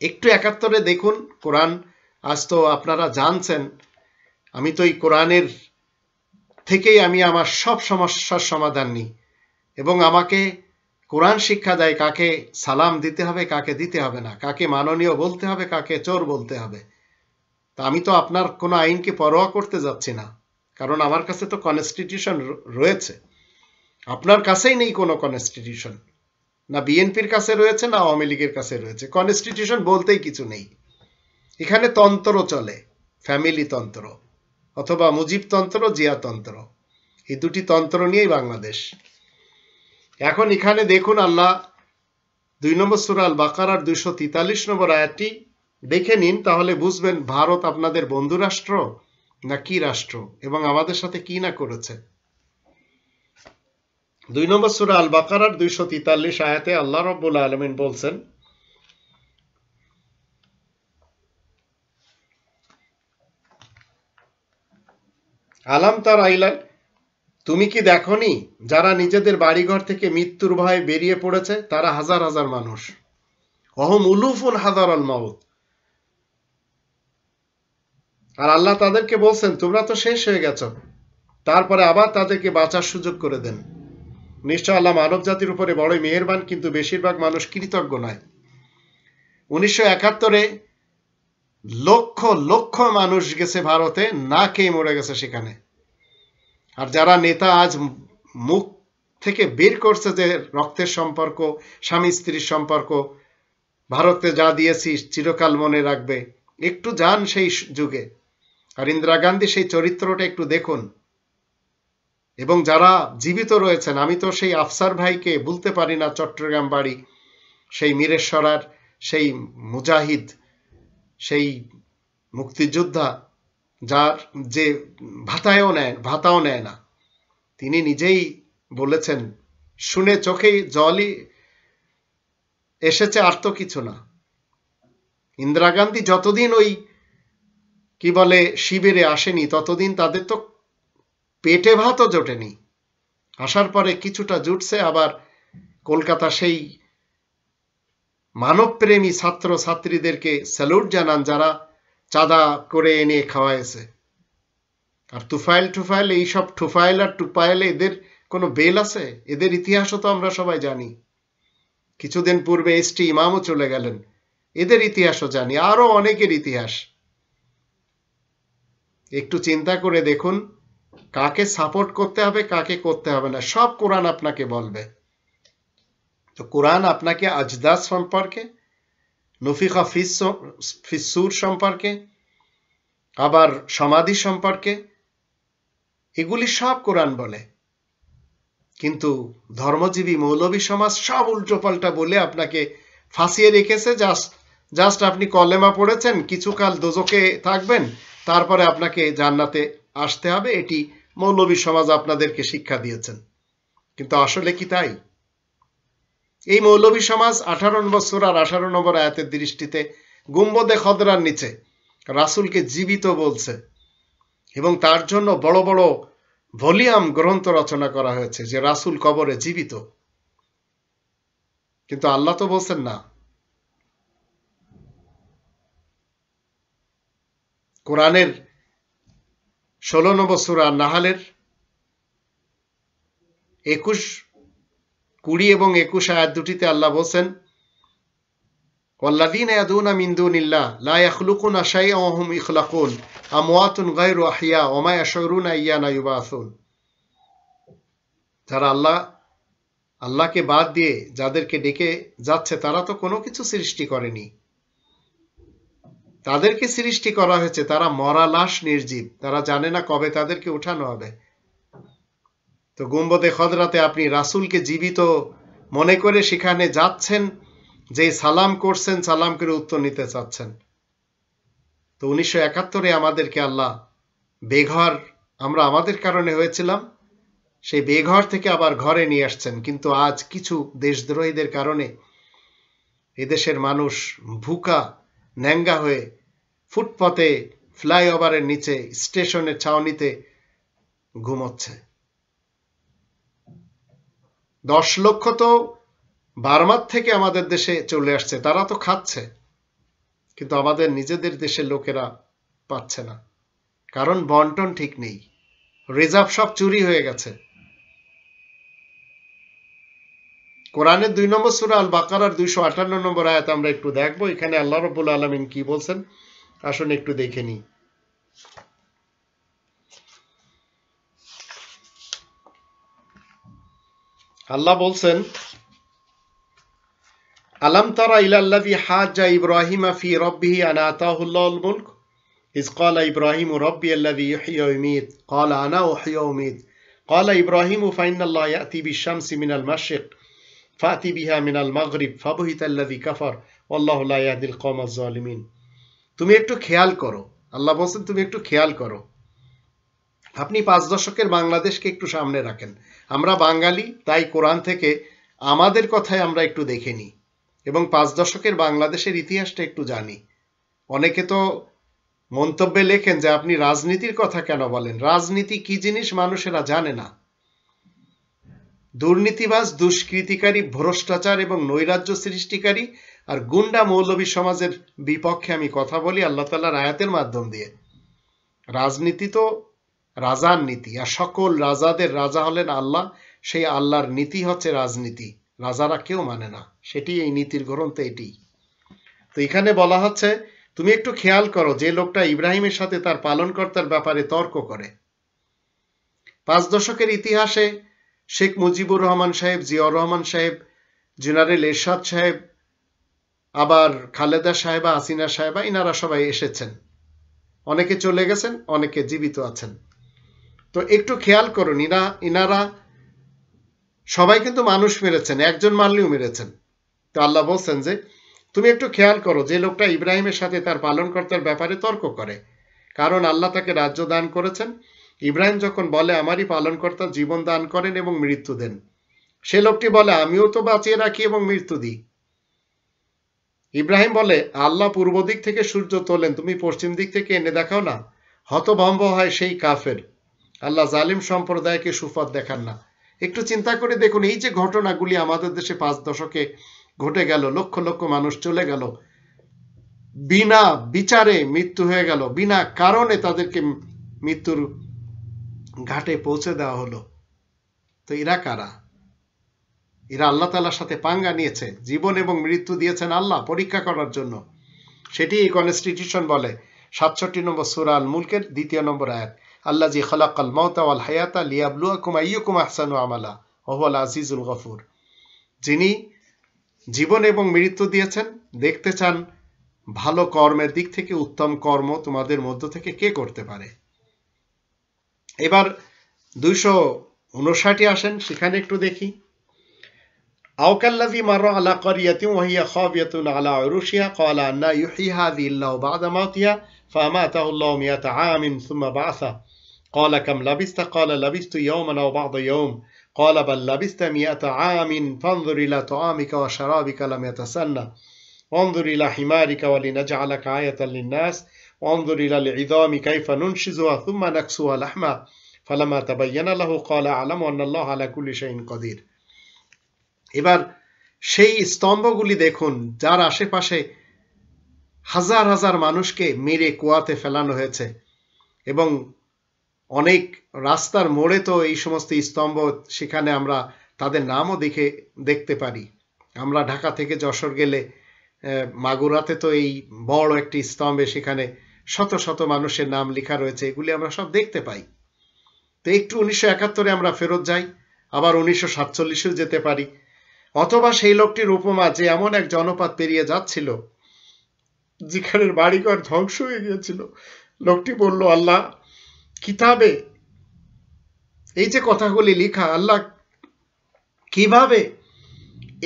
একটু 71-এ দেখুন কোরআন। আজ তো আপনারা জানছেন আমি তো এই কোরআনের থেকেই আমার সব সমস্যার সমাধান নিই, এবং আমাকে কোরআন শিক্ষা দেয় কাকে সালাম দিতে হবে, কাকে দিতে হবে না, কাকে মাননীয় বলতে হবে, কাকে চোর বলতে হবে। তা আমি তো আপনার কোনো আইনকে পরোয়া করতে যাচ্ছি না, কারণ আমার কাছে তো কনস্টিটিউশন রয়েছে। আপনার কাছেই নেই কোনো কনস্টিটিউশন, না বিএনপির কাছে রয়েছে না আওয়ামী লীগের কাছে রয়েছে। কনস্টিটিউশন বলতেই কিছু নেই। এখানে তন্ত্র চলে, ফ্যামিলি তন্ত্র অথবা মুজিবতন্ত্র, জিয়াতন্ত্র, এই দুটি তন্ত্র নিয়েই বাংলাদেশ। এখন এখানে দেখুন আল্লাহ 2 নম্বর সূরা আল বাকারার 243 নম্বর আয়াতটি দেখে নিন, তাহলে বুঝবেন ভারত আপনাদের বন্ধু রাষ্ট্র না কি রাষ্ট্র, এবং আমাদের সাথে কি না করেছে। 2 নম্বর সূরা আল বাকারার 243 আয়াতে আল্লাহ রাব্বুল আলামিন বলছেন, আলাম তারা ইলা, তুমি কি দেখনি যারা নিজেদের বাড়িঘর থেকে মৃত্যুর ভয়ে বেরিয়ে পড়েছে, তারা হাজার হাজার মানুষ। অহম উলুফুন হাযারাল মাউত, আর আল্লাহ তাদেরকে বলছেন তোমরা তো শেষ হয়ে গেছো, তারপরে আবার তাদেরকে বাঁচার সুযোগ করে দেন। নিশ্চয় আল্লাহ মানব জাতির উপরে বড়ই মেহেরবান, কিন্তু বেশিরভাগ মানুষ কৃতজ্ঞ নয়। 1971-এ লক্ষ লক্ষ মানুষ গেছে ভারতে, না খেয়ে মরে গেছে সেখানে। আর যারা নেতা আজ মুখ থেকে বের করছে যে রক্তের সম্পর্ক, স্বামী স্ত্রীর সম্পর্ক, ভারতে যা দিয়েছি চিরকাল মনে রাখবে, একটু যান সেই যুগে। আর ইন্দিরা গান্ধী সেই চরিত্রটা একটু দেখুন। এবং যারা জীবিত রয়েছেন, আমি তো সেই আফসার ভাইকে ভুলতে পারি না, চট্টগ্রাম বাড়ি, সেই মিরেশ্বরার সেই মুজাহিদ, সেই মুক্তিযোদ্ধা, যার যে ভাতাও নেয় না, তিনি নিজেই বলেছেন, শুনে চোখেই জলই এসেছে, আর তো কিছু না। ইন্দিরা গান্ধী যতদিন ওই কি বলে শিবিরে আসেনি, ততদিন তাদের তো পেটে ভাতও জোটেনি। আসার পরে কিছুটা জুটছে। আবার কলকাতা সেই মানবপ্রেমী ছাত্র ছাত্রীদেরকে স্যালুট জানান, যারা চাঁদা করে এনে খাওয়াইছে। আর টুফাইল এইসব টুফাইল আর টুপাইলে এদের কোনো বেল আছে? এদের ইতিহাসও তো আমরা সবাই জানি। কিছুদিন পূর্বে এসটি ইমামও চলে গেলেন, এদের ইতিহাসও জানি, আরো অনেকের ইতিহাস। একটু চিন্তা করে দেখুন, কাকে সাপোর্ট করতে হবে, কাকে করতে হবে না, সব কোরআন আপনাকে বলবে। তো কোরআন আপনাকে আজদাস সম্পর্কে, নুফিখা ফিসসুর সম্পর্কে, আবার সমাধি সম্পর্কে, এগুলি সব কোরআন বলে। কিন্তু ধর্মজীবী মৌলবী সমাজ সব উল্টোপাল্টা বলে আপনাকে ফাঁসিয়ে রেখেছে। জাস্ট আপনি কলেমা পড়েছেন, কিছুকাল দোজকে থাকবেন, তারপরে আপনাকে জান্নাতে আসতে হবে, এটি মৌলবী সমাজ আপনাদেরকে শিক্ষা দিয়েছেন। কিন্তু আসলে কি তাই? এই মৌলবী সমাজ 18 নম্বর সূরার 18 নম্বর আয়াতের দৃষ্টিতে গুম্বদে খদরার নিচে রাসূলকে জীবিত বলছে, এবং তার জন্য বড় বড় ভলিউম গ্রন্থ রচনা করা হয়েছে যে রাসূল কবরে জীবিত। কিন্তু আল্লাহ তো বলছেন না। কোরআনের 16 নম্বর সূরা নাহলের 20, 20 এবং 21 আয়াত দুটিতে আল্লাহ বলছেন, ওয়াল্লাযীনা ইয়াদুনা মিন দুনিল্লাহ লা ইয়াখলুকুনা শাইআন ওয়া হুম ইখলাকুন আমওয়াতুন গায়রু আহইয়া ওয়া মা ইয়াশউরুনা আইয়ানা ইউবাসুন। যারা আল্লাহকে বাদ দিয়ে যাদেরকে ডেকে যাচ্ছে, তারা তো কোনো কিছু সৃষ্টি করেনি, তাদেরকে সৃষ্টি করা হয়েছে, তারা মরা লাশ, নির্জীব, তারা জানে না কবে তাদেরকে উঠানো হবে। তো গুম্বদে খদরাতে আপনি রাসূলকে জীবিত মনে করে সেখানে যাচ্ছেন, যে সালাম করছেন, সালাম করে উত্তর নিতে চাচ্ছেন। তো 1971-এ আমাদেরকে আল্লাহ বেঘর, আমরা আমাদের কারণে হয়েছিলাম, সেই বেঘর থেকে আবার ঘরে নিয়ে আসছেন। কিন্তু আজ কিছু দেশদ্রোহীদের কারণে এদেশের মানুষ ভুকা ন্যাঙ্গা হয়ে ফুটপথে, ফ্লাইওভারের নিচে, স্টেশনের ছাউনিতে ঘুমোচ্ছে। 10 লক্ষ তো বার্মার থেকে আমাদের দেশে চলে আসছে, তারা তো খাচ্ছে, কিন্তু আমাদের নিজেদের দেশের লোকেরা পাচ্ছে না, কারণ বন্টন ঠিক নেই, রিজার্ভ সব চুরি হয়ে গেছে। কোরআনের 2 নম্বর সূরা আল বাকারার 258 নম্বর আয়াত আমরা একটু দেখবো, এখানে আল্লাহ রাব্বুল আলামিন কি বলছেন, আসুন একটু দেখে নিই। আল্লাহ বলছেন, আলাম তারা ইলাল্লাযী হাজ্জা ইব্রাহিমা ফি রাব্বিহি আন আতাহুল্লাহুল মুলক ইয ক্বালা ইব্রাহিমু রাব্বিয়াল্লাযী ইহয়ি ওয়া ইউমীত ক্বালা আনা উহয়ি ওয়া উমীত ক্বালা ইব্রাহিমু ফাইন্নাল্লাহা ইয়াতি বিশ-শামসি মিনাল মাশরিক ফাতি বিহা মিনাল মাগরিব ফাবহিতাল্লাযী কাফার ওয়াল্লাহু লা ইয়াহদিল কওমাজ জালিমিন। তুমি একটু খেয়াল করো, আল্লাহ বলছেন তুমি একটু খেয়াল করো। আপনি 5 দশকের বাংলাদেশকে একটু সামনে রাখেন। আমরা বাঙালি, তাই কোরআন থেকে আমাদের কথায় আমরা একটু দেখে নিই এবং 5 দশকের বাংলাদেশের ইতিহাসটা একটু জানি। অনেকে তো মন্তব্যে লেখেন যে আপনি রাজনীতির কথা কেন বলেন, রাজনীতি কি জিনিস মানুষেরা জানে না। দুর্নীতিবাজ, দুষ্কৃতিকারী, ভ্রষ্টাচার এবং নৈরাজ্য সৃষ্টিকারী আর গুন্ডা মৌলবী সমাজের বিপক্ষে আমি কথা বলি আল্লাহ তাআলার আয়াতের মাধ্যম দিয়ে। রাজনীতি তো রাজার নীতি, আর সকল রাজাদের রাজা হলেন আল্লাহ। সেই আল্লাহর নীতি হচ্ছে রাজনীতি, রাজারা কেউ মানে না, সেটি এই নীতির গ্রন্থে এটি। তো এখানে বলা হচ্ছে তুমি একটু খেয়াল করো, যে লোকটা ইব্রাহিমের সাথে তার পালনকর্তার ব্যাপারে তর্ক করে। 5 দশকের ইতিহাসে শেখ মুজিবুর রহমান সাহেব, জিয়াউর রহমান সাহেব, জেনারেল এরশাদ সাহেব, আবার খালেদা সাহেবা, হাসিনা সাহেবা, ইনারা সবাই এসেছেন। অনেকে চলে গেছেন, অনেকে জীবিত আছেন। তো একটু খেয়াল করুন, ইনারা সবাই কিন্তু মানুষ মেরেছেন, একজন মারলেও মেরেছেন। তো আল্লাহ বলছেন যে তুমি একটু খেয়াল করো, যে লোকটা ইব্রাহিমের সাথে তার পালনকর্তার ব্যাপারে তর্ক করে, কারণ আল্লাহ তাকে রাজ্য দান করেছেন। ইব্রাহিম যখন বলে আমারই পালনকর্তা জীবন দান করেন এবং মৃত্যু দেন, সে লোকটি বলে আমিও তো বাঁচিয়ে রাখি এবং মৃত্যু দিই। ইব্রাহিম বলে আল্লাহ পূর্ব দিক থেকে সূর্য তোলেন, তুমি পশ্চিম দিক থেকে এনে দেখাও না। হতভম্ব হয় সেই কাফের। আল্লাহ জালিম সম্প্রদায়কে সুপথ দেখান না। একটু চিন্তা করে দেখুন, এই যে ঘটনাগুলি আমাদের দেশে 5 দশকে ঘটে গেল, লক্ষ লক্ষ মানুষ চলে গেল, বিনা বিচারে মৃত্যু হয়ে গেল, বিনা কারণে তাদেরকে মৃত্যুর ঘাটে পৌঁছে দেওয়া হলো। তো এরা কারা? এরা আল্লাহ তাআলার সাথে পাঙ্গা নিয়েছে। জীবন এবং মৃত্যু দিয়েছেন আল্লাহ পরীক্ষা করার জন্য। সেটি এই কনস্টিটিউশন বলে 67 নম্বর সূরা আল মুলকের 2 নম্বর আয়াত, আল্লাযী খালাকাল মাউতা ওয়াল হায়াতা লিয়াবলুয়াকুম আইয়ুকুম আহসানু আমালা ওয়া হুয়াল আজিজুল গফুর। যিনি জীবন এবং মৃত্যু দিয়েছেন, দেখতে চান ভালো কর্মের দিক থেকে উত্তম কর্ম তোমাদের মধ্য থেকে কে করতে পারে। এবার 259 আসেন, সেখানে একটু দেখি। أو كالذي مر على قرية وهي خاوية على عروشها قال أنى يحيي هذه الله بعد موتها فأماته الله 100 عام ثم بعثه قال كم لبثت قال لبثت يوما أو بعض يوم قال بل لبثت 100 عام فانظر إلى طعامك وشرابك لم يتسنى وانظر إلى حمارك ولنجعلك آية للناس وانظر إلى العظام كيف ننشزها ثم نكسوها لحما فلما تبين له قال أعلم أن الله على كل شيء قدير। এবার সেই স্তম্ভগুলি দেখুন, যার আশেপাশে হাজার হাজার মানুষকে মেরে কুয়াতে ফেলানো হয়েছে, এবং অনেক রাস্তার মোড়ে তো এই সমস্ত স্তম্ভ, সেখানে আমরা তাদের নামও দেখতে পারি। আমরা ঢাকা থেকে যশোর গেলে মাগুরাতে তো এই বড় একটি স্তম্ভে সেখানে শত শত মানুষের নাম লেখা রয়েছে, এগুলি আমরা সব দেখতে পাই। তো একটু 1971 আমরা ফেরত যাই, আবার 1947-এও যেতে পারি। অথবা সেই লোকটির উপমা, যে এমন এক জনপদ পেরিয়ে যাচ্ছিল যেখানের বাড়িঘর ধ্বংস হয়ে গিয়েছিল। লোকটি বলল আল্লাহ কিতাবে এই যে কথাগুলি লেখা, আল্লাহ কিভাবে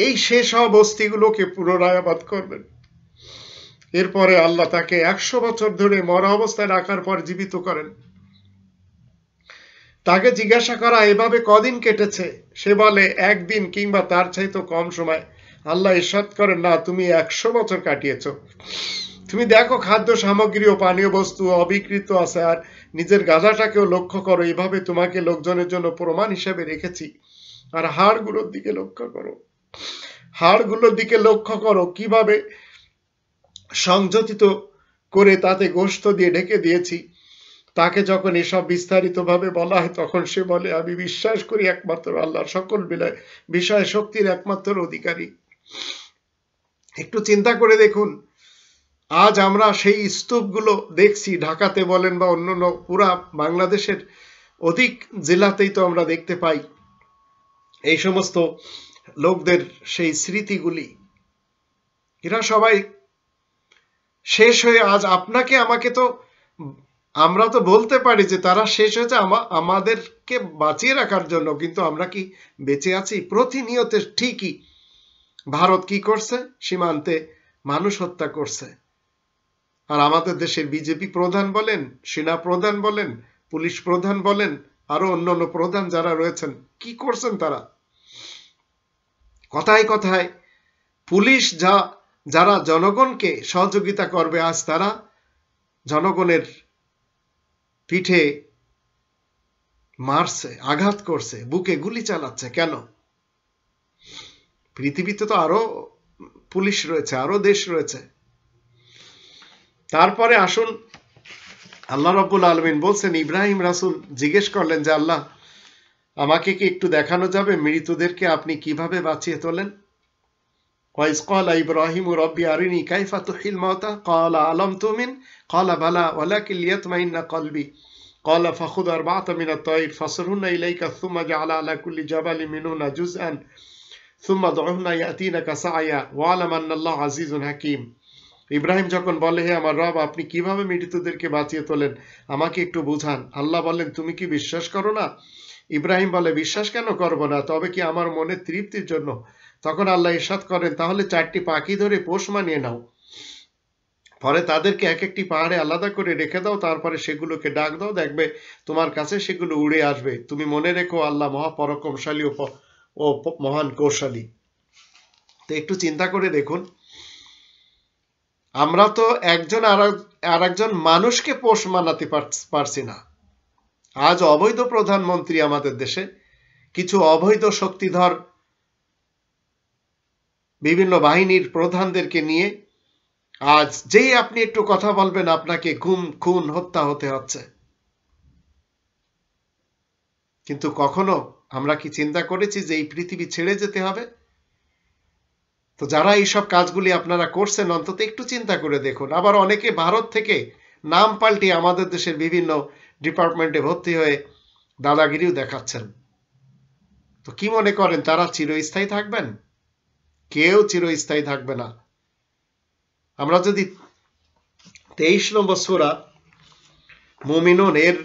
এই শেষ হওয়া বস্তিগুলোকে পুনরায় আবাদ করবেন। এরপরে আল্লাহ তাকে 100 বছর ধরে মরা অবস্থায় রাখার পর জীবিত করেন। তাকে জিজ্ঞাসা করা এভাবে কদিন কেটেছে, সে বলে একদিন কিংবা তার চাইতে কম সময়। আল্লাহ ইরশাদ করেন না, তুমি 100 বছর কাটিয়েছ। তুমি দেখো খাদ্য সামগ্রী ও পানীয় বস্তু অবিকৃত আছে, আর নিজের গাধাটাকেও লক্ষ্য করো, এভাবে তোমাকে লোকজনের জন্য প্রমাণ হিসেবে রেখেছি। আর হাড়গুলোর দিকে লক্ষ্য করো, হাড়গুলোর দিকে লক্ষ্য করো কিভাবে সংযোজিত করে তাতে গোশত দিয়ে ঢেকে দিয়েছি। তাকে যখন এসব বিস্তারিতভাবে বলা হয়, তখন সে বলে আমি বিশ্বাস করি একমাত্র আল্লাহর সকল বিষয় শক্তির একমাত্র অধিকারী। একটু চিন্তা করে দেখুন, আজ আমরা সেই স্তূপগুলো দেখছি, ঢাকাতে বলেন বা অন্যান্য পুরা বাংলাদেশের অধিক জেলাতেই তো আমরা দেখতে পাই এই সমস্ত লোকদের সেই স্মৃতিগুলি। এরা সবাই শেষ হয়ে আজ আপনাকে আমাকে তো, আমরা তো বলতে পারি যে তারা শেষ হয়েছে আমাদেরকে বাঁচিয়ে রাখার জন্য, কিন্তু আমরা কি বেঁচে আছি? প্রতিনিয়ত ঠিকই ভারত কি করছে, সীমান্তে মানুষ হত্যা করছে। আর আমাদের দেশের বিজেপি প্রধান বলেন, সেনা প্রধান বলেন, পুলিশ প্রধান বলেন, আরো অন্যান্য প্রধান যারা রয়েছেন, কি করছেন তারা? কথায় কথায় পুলিশ যারা জনগণকে সহযোগিতা করবে, আজ তারা জনগণের পিঠে মারছে, আঘাত করছে, বুকে গুলি চালাচ্ছে। কেন? পৃথিবীতে তো আরো পুলিশ রয়েছে, আরো দেশ রয়েছে। তারপরে আসুন আল্লাহ রাব্বুল আলামিন বলছেন, ইব্রাহিম রাসূল জিজ্ঞেস করলেন যে আল্লাহ, আমাকে কি একটু দেখানো যাবে মৃতদেরকে আপনি কিভাবে বাঁচিয়ে তোলেন? ওয়াইজ ক্বালা ইব্রাহিমু রাব্বি আরিনি কাইফা তুহিল মাউতা ক্বালা আলাম তুমিন ক্বালা বালা ওয়ালাকিন লিয়াতমাইন্না কলবি ক্বালা ফাখুদ আরবাআতা মিনাত তায়র ফাসরহুন্না ইলাইকা সুম্মা জাআলা আলা কুল্লি জাবালিন মিনহুন্না জুজআন সুম্মা দুহুন্না ইয়াতিনাকা সাআয়া ওয়ালাম আন্নাল্লাহু আজিজুন হাকীম। ইব্রাহিম যখন বলে, হে আমার রব, আপনি কিভাবে মৃতদেরকে বাঁচিয়ে তোলেন, আমাকে একটু বুঝান। আল্লাহ বলেন, তুমি কি বিশ্বাস করো না? ইব্রাহিম বলে, বিশ্বাস কেন করব না, তবে কি আমার মনে তৃপ্তির জন্য। তখন আল্লাহ ইরশাদ করেন, তাহলে 4টি পাখি ধরে পোষ মানিয়ে নাও, পরে তাদেরকে এক একটি পাহাড়ে আলাদা করে রেখে দাও, তারপরে সেগুলোকে ডাক দাও, দেখবে তোমার কাছে সেগুলো উড়ে আসবে। তুমি মনে রেখো, আল্লাহ মহাপরাক্রমশালী ও মহান কৌশলী। তো একটু চিন্তা করে দেখুন, আমরা তো একজন আর একজন মানুষকে পোষ মানাতে পারছি না। আজ অবৈধ প্রধানমন্ত্রী আমাদের দেশে, কিছু অবৈধ শক্তিধর বিভিন্ন বাহিনীর প্রধানদেরকে নিয়ে আজ যেই আপনি একটু কথা বলবেন, আপনাকে গুম খুন হত্যা হতে হচ্ছে। কিন্তু কখনো আমরা কি চিন্তা করেছি যে এই পৃথিবী ছেড়ে যেতে হবে? তো যারা এইসব কাজগুলি আপনারা করছেন, অন্তত একটু চিন্তা করে দেখুন। আবার অনেকে ভারত থেকে নাম পাল্টিয়ে আমাদের দেশের বিভিন্ন ডিপার্টমেন্টে ভর্তি হয়ে দাদাগিরিও দেখাচ্ছেন। তো কি মনে করেন তারা চিরস্থায়ী থাকবেন? কেউ চিরস্থায়ী থাকবে না। আমরা যদি 23 নম্বর সূরা মুমিনুন এর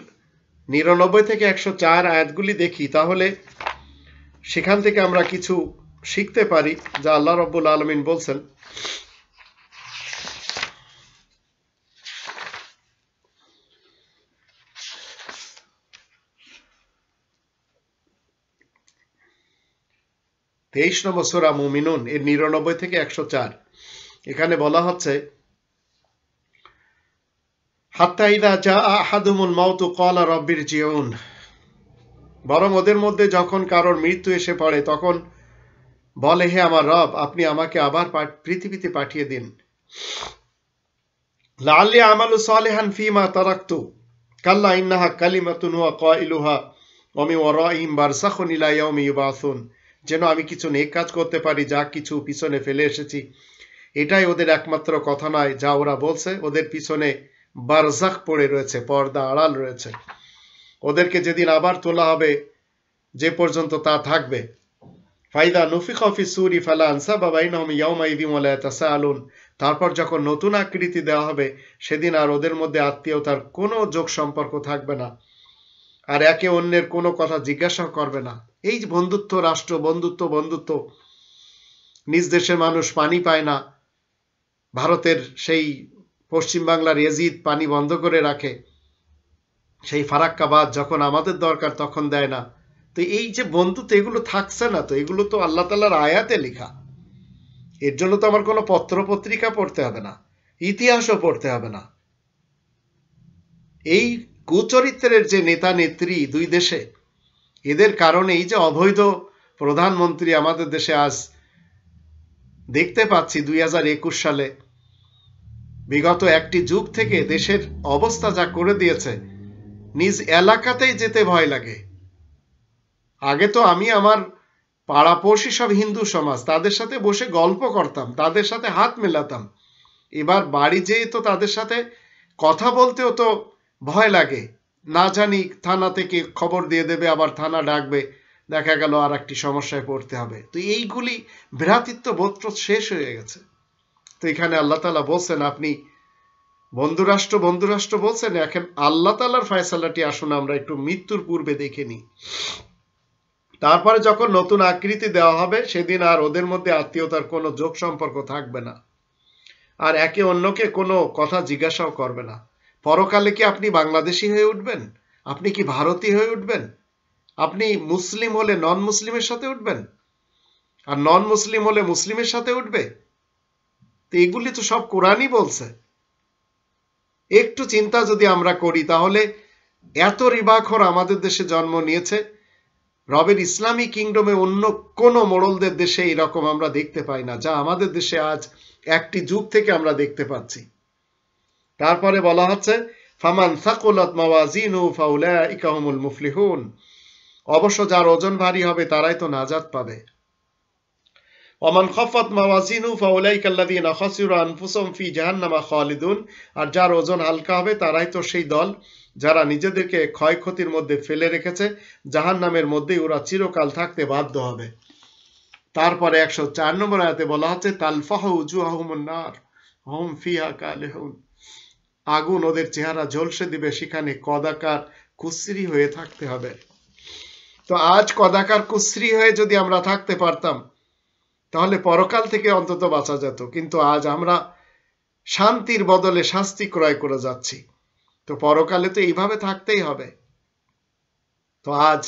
99 থেকে 104 আয়াতগুলি দেখি, তাহলে সেখান থেকে আমরা কিছু শিখতে পারি যা আল্লাহ রাব্বুল আলামিন বলছেন। তেইশ নম্বর সূরা মুমিনুন এর 99 থেকে 104 এখানে বলা হচ্ছে, হাত্তা ইযা জাআ আহাদুহুমুল মাউতু ক্বালা রাব্বিরজিউন, বরং ওদের মধ্যে যখন কারোর মৃত্যু এসে পড়ে তখন বলে, হে আমার রব, আপনি আমাকে আবার পৃথিবীতে পাঠিয়ে দিন। লাআল্লি আমালু সালিহান ফীমা তারাকতু কাল্লা ইন্নাহা কালিমাতুন হুয়া কাইলুহা ওয়া মিন ওয়ারাইহিম বারযাখুন ইলা ইয়াউমি ইউবাসুন, যেন আমি কিছু নেক কাজ করতে পারি যা কিছু পিছনে ফেলে এসেছি। এটাই ওদের একমাত্র কথা নয় যা ওরা বলছে, ওদের পিছনে বারজাখ পড়ে রয়েছে, পর্দা আড়াল রয়েছে। ওদেরকে যেদিন আবার তোলা হবে, যে পর্যন্ত তা থাকবে। ফাইদা নুফিখা ফিস সূরি ফালা আনসাবা বাইনাহুম ইয়াওমাইযিন ওয়া লা ইয়াতাসাআলুন, তারপর যখন নতুন আকৃতি দেওয়া হবে, সেদিন আর ওদের মধ্যে আত্মীয়তার কোনো যোগ সম্পর্ক থাকবে না, আর একে অন্যের কোনো কথা জিজ্ঞাসা করবে না। এই যে বন্ধুত্ব, রাষ্ট্র বন্ধুত্ব, নিজ দেশের মানুষ পানি পায় না, ভারতের সেই পশ্চিম বাংলার এজিদ পানি বন্ধ করে রাখে, সেই ফারাক্কা বাঁধ যখন আমাদের দরকার তখন দেয় না। তো এই যে বন্ধুত্ব, এগুলো থাকছে না। তো এগুলো তো আল্লাহ তাআলার আয়াতে লেখা। এর জন্য তো আমার কোনো পত্র পত্রিকা পড়তে হবে না, ইতিহাসও পড়তে হবে না। এই কুচরিত্রের যে নেতা নেত্রী দুই দেশে, এদের কারণে এই যে অবৈধ প্রধানমন্ত্রী আমাদের দেশে আজ দেখতে পাচ্ছি 2021 সালে, বিগত একটি যুগ থেকে দেশের অবস্থা যা করে দিয়েছে, নিজ এলাকাতেই যেতে ভয় লাগে। আগে তো আমি আমার পাড়াপড়শি সব হিন্দু সমাজ, তাদের সাথে বসে গল্প করতাম, তাদের সাথে হাত মেলাতাম। এবার বাড়ি যেয়ে তো তাদের সাথে কথা বলতেও তো ভয় লাগে। না জানি থানা থেকে খবর দিয়ে দেবে, আবার থানা ডাকবে, দেখা গেল আর একটি সমস্যায় পড়তে হবে। তো এইগুলি ভ্রাতৃত্ব বোধ শেষ হয়ে গেছে। তো এখানে আল্লাহ তাআলা বলছেন, আপনি বন্ধুরাষ্ট্র বলছেন, এখন আল্লাহ তাআলার ফয়সালাটি আসুন আমরা একটু মৃত্যুর পূর্বে দেখে নিই। তারপরে যখন নতুন আকৃতি দেওয়া হবে, সেদিন আর ওদের মধ্যে আত্মীয়তার কোনো যোগ সম্পর্ক থাকবে না, আর একে অন্যকে কোনো কথা জিজ্ঞাসাও করবে না। পরকালে কি আপনি বাংলাদেশি হয়ে উঠবেন? আপনি কি ভারতীয় হয়ে উঠবেন? আপনি মুসলিম হলে নন মুসলিমের সাথে উঠবেন, আর নন মুসলিম হলে মুসলিমের সাথে উঠবে? তো এগুলি তো সব কোরআনই বলছে। একটু চিন্তা যদি আমরা করি, তাহলে এত রিবাখোর আমাদের দেশে জন্ম নিয়েছে, রবের ইসলামী কিংডমে অন্য কোন মোড়লদের দেশে এরকম আমরা দেখতে পাই না, যা আমাদের দেশে আজ একটি যুগ থেকে আমরা দেখতে পাচ্ছি। তারপরে বলা হচ্ছে, ফামান সাকুলাত মাওয়াজিনুহু ফাউলাইকা হুমুল মুফলিহুন। অবশ্য যার ওজন ভারী হবে তারাই তো নাজাত পাবে। ওমান খাফাত মাওয়াজিনুহু ফাউলাইকা আল্লাযীনা খাসিরু আনফুসাহুম ফি জাহান্নামা খালিদুন। আর যার ওজন হালকা হবে তারাই তো সেই দল যারা নিজেদেরকে ক্ষয়ক্ষতির মধ্যে ফেলে রেখেছে, জাহান্নামের মধ্যেই ওরা চিরকাল থাকতে বাধ্য হবে। তারপরে 104 নম্বর আয়াতে বলা হচ্ছে তালফাহু উজুহাহুমুন নার হুম ফিহা কালিহুন। আগুন ওদের চেহারা ঝলসে দিবে, সেখানে কদাকার কুসরি হয়ে থাকতে হবে। তো আজ কদাকার কুসরি হয়ে যদি আমরা থাকতে পারতাম তাহলে পরকাল থেকে অন্তত বাঁচা যেত, কিন্তু আজ আমরা শান্তির বদলে শাস্তি ক্রয় করে যাচ্ছি। তো পরকালে তো এইভাবে থাকতেই হবে। তো আজ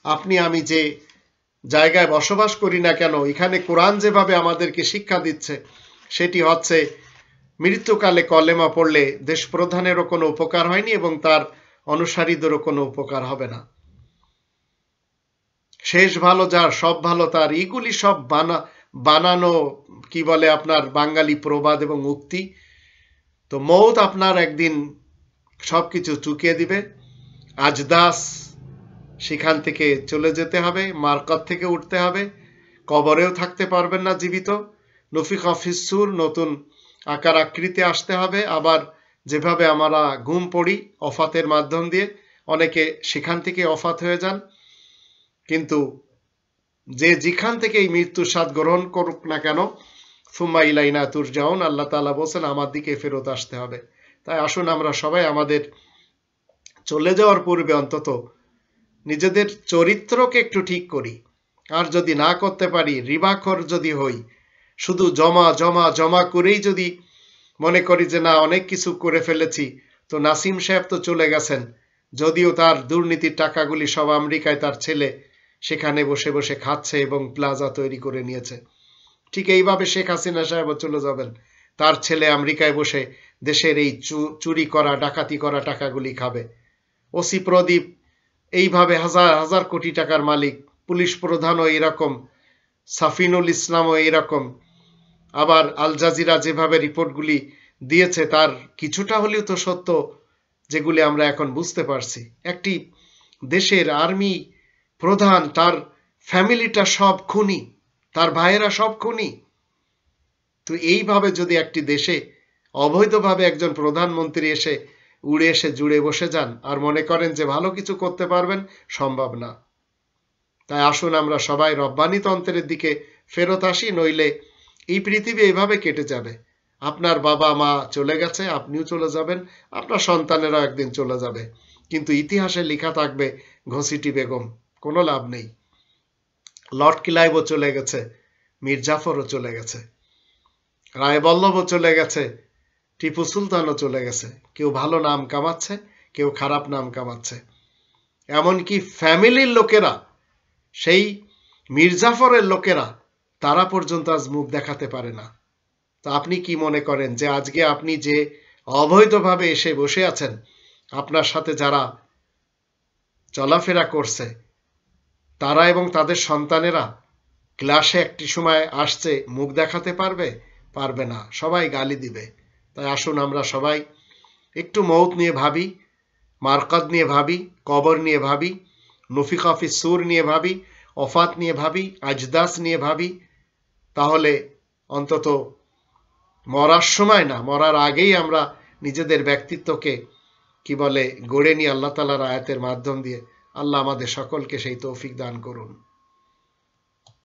আপনি আমি যে জায়গায় বসবাস করি না কেন, এখানে কোরআন যেভাবে আমাদেরকে শিক্ষা দিচ্ছে সেটি হচ্ছে মৃত্যুকালে কলেমা পড়লে দেশ প্রধানেরও কোনো উপকার হয়নি এবং তার অনুসারীদেরও কোনো উপকার হবে না। শেষ ভালো যার সব ভালো তার, এইগুলি সব বানানো কি বলে আপনার বাঙালি প্রবাদ এবং উক্তি। তো মৌত আপনার একদিন সবকিছু চুকিয়ে দিবে। আজদাস সেখান থেকে চলে যেতে হবে, মারকত থেকে উঠতে হবে, কবরেও থাকতে পারবেন না জীবিত। নফিখা ফিস-সূর, নতুন আকার আকৃতি আসতে হবে। আবার যেভাবে আমরা ঘুম পড়ি অফাতের মাধ্যম দিয়ে, অনেকে সেখান থেকে অফাত হয়ে যান, কিন্তু যে যেখান থেকে এই মৃত্যুর স্বাদ গ্রহণ করুক না কেন, সুম্মা ইলাইনা তুরজাউন, আল্লাহ তাআলা বলেন আমার দিকে ফেরত আসতে হবে। তাই আসুন আমরা সবাই আমাদের চলে যাওয়ার পূর্বে অন্তত নিজেদের চরিত্রকে একটু ঠিক করি। আর যদি না করতে পারি, রিবাখর যদি হই, শুধু জমা জমা জমা করেই যদি মনে করি যে না অনেক কিছু করে ফেলেছি, তো নাসিম সাহেব তো চলে গেছেন, যদিও তার দুর্নীতির টাকাগুলি সব আমেরিকায় তার ছেলে সেখানে বসে বসে খাচ্ছে এবং প্লাজা তৈরি করে নিয়েছে। ঠিক এইভাবে শেখ হাসিনা সাহেবও চলে যাবেন, তার ছেলে আমেরিকায় বসে দেশের এই চুরি করা ডাকাতি করা টাকাগুলি খাবে। ওসি প্রদীপ এইভাবে হাজার হাজার কোটি টাকার মালিক, পুলিশ প্রধানও এরকম, সাফিনুল ইসলামও এরকম। আবার আল জাজিরা যেভাবে রিপোর্টগুলি দিয়েছে তার কিছুটা হলেও তো সত্য, যেগুলি আমরা এখন বুঝতে পারছি। একটি দেশের আর্মি প্রধান, তার ফ্যামিলিটা সব খুনি, তার ভাইয়েরা সব খুনি। তো এইভাবে যদি একটি দেশে অবৈধভাবে একজন প্রধানমন্ত্রী এসে উড়ে এসে জুড়ে বসে যান আর মনে করেন যে ভালো কিছু করতে পারবেন, সম্ভব না। তাই আসুন আমরা সবাই রব্বানি তন্ত্রের দিকে ফেরত আসি, নইলে এই পৃথিবী এইভাবে কেটে যাবে। আপনার বাবা মা চলে গেছে, আপনিও চলে যাবেন, আপনার সন্তানেরাও একদিন চলে যাবে, কিন্তু ইতিহাসে লেখা থাকবে ঘসিটি বেগম, কোনো লাভ নেই। লর্ড ক্লাইভও চলে গেছে, মীর জাফরও চলে গেছে, রায়বল্লভও চলে গেছে, টিপু সুলতানও চলে গেছে। কেউ ভালো নাম কামাচ্ছে, কেউ খারাপ নাম কামাচ্ছে। এমনকি ফ্যামিলির লোকেরা, সেই মীর জাফরের লোকেরা, তারা পর্যন্ত আজ মুখ দেখাতে পারে না। তা আপনি কি মনে করেন যে আজকে আপনি যে অবৈধভাবে এসে বসে আছেন, আপনার সাথে যারা চলাফেরা করছে তারা এবং তাদের সন্তানেরা ক্লাসে একটি সময় আসছে মুখ দেখাতে পারবে? পারবে না, সবাই গালি দিবে। তাই আসুন আমরা সবাই একটু মৌত নিয়ে ভাবি, মারকাদ নিয়ে ভাবি, কবর নিয়ে ভাবি, নফিখা ফিস-সূর নিয়ে ভাবি, অফাত নিয়ে ভাবি, আজদাস নিয়ে ভাবি। তাহলে অন্তত মরার সময় না, মরার আগেই আমরা নিজেদের ব্যক্তিত্বকে কি বলে গড়ে নিয়ে আল্লাহ তাআলার আয়াতের মাধ্যম দিয়ে। আল্লাহ আমাদের সকলকে সেই তৌফিক দান করুন।